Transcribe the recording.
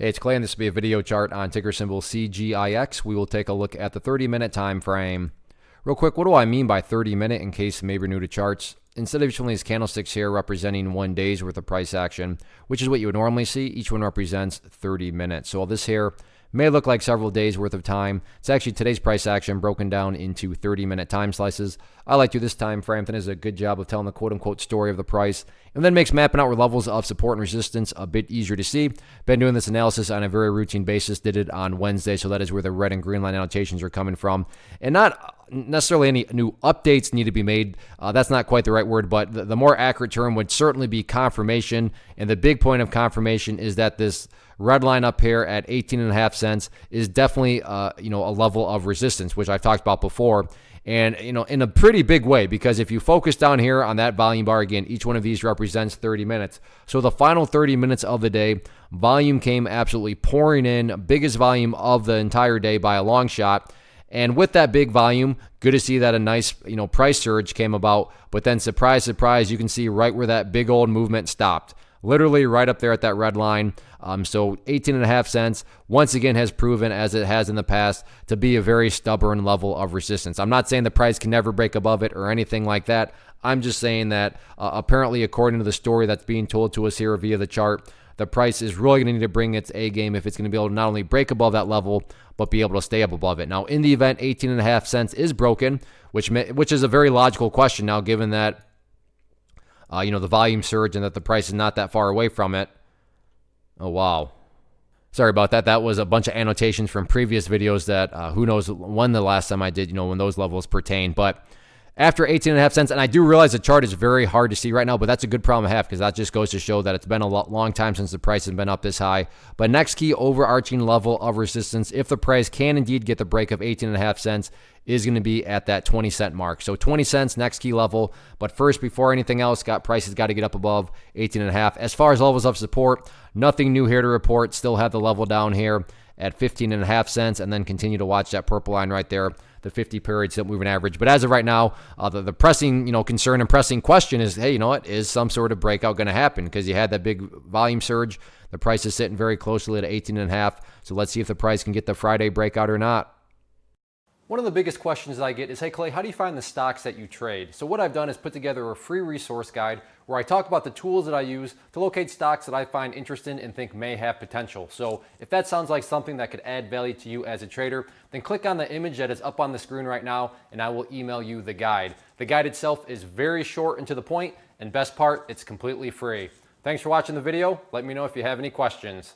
Hey, it's Clay, and this will be a video chart on ticker symbol CGIX. We will take a look at the 30-minute time frame. Real quick, what do I mean by 30-minute in case maybe you're new to charts? Instead of showing these candlesticks here representing 1 day's worth of price action, which is what you would normally see, each one represents 30 minutes. So this here may look like several days worth of time. It's actually today's price action broken down into 30-minute time slices. I like to this time frame. That does a good job of telling the quote-unquote story of the price, and then makes mapping out where levels of support and resistance a bit easier to see. Been doing this analysis on a very routine basis. Did it on Wednesday, so that is where the red and green line annotations are coming from. And not necessarily any new updates need to be made. That's not quite the right word, but the more accurate term would certainly be confirmation. And the big point of confirmation is that this red line up here at 18.5 cents is definitely a level of resistance, which I've talked about before. And, in a pretty big way, because if you focus down here on that volume bar, again, each one of these represents 30 minutes. So the final 30 minutes of the day, volume came absolutely pouring in, biggest volume of the entire day by a long shot. And with that big volume, good to see that a nice, price surge came about. But then surprise, surprise, you can see right where that big old movement stopped. Literally right up there at that red line. So 18.5 cents, once again, has proven, as it has in the past, to be a very stubborn level of resistance. I'm not saying the price can never break above it or anything like that. I'm just saying that apparently, according to the story that's being told to us here via the chart, the price is really going to need to bring its A game if it's going to be able to not only break above that level, but be able to stay up above it. Now, in the event 18.5 cents is broken, which is a very logical question now, given that the volume surge and that the price is not that far away from it. Oh, wow. Sorry about that. That was a bunch of annotations from previous videos that who knows when the last time I did, when those levels pertain. But after 18.5 cents, and I do realize the chart is very hard to see right now, but that's a good problem to have because that just goes to show that it's been a long time since the price has been up this high. But next key overarching level of resistance, if the price can indeed get the break of 18.5 cents, is going to be at that 20-cent mark. So 20 cents, next key level. But first, before anything else, prices got to get up above 18.5. As far as levels of support, nothing new here to report. Still have the level down here at 15.5 cents, and then continue to watch that purple line right there, the 50-period simple moving average. But as of right now, the pressing concern and pressing question is, hey, is some sort of breakout going to happen? Because you had that big volume surge. The price is sitting very closely at 18.5. So let's see if the price can get the Friday breakout or not. One of the biggest questions that I get is, hey Clay, how do you find the stocks that you trade? So what I've done is put together a free resource guide where I talk about the tools that I use to locate stocks that I find interesting and think may have potential. So if that sounds like something that could add value to you as a trader, then click on the image that is up on the screen right now and I will email you the guide. The guide itself is very short and to the point, and best part, it's completely free. Thanks for watching the video. Let me know if you have any questions.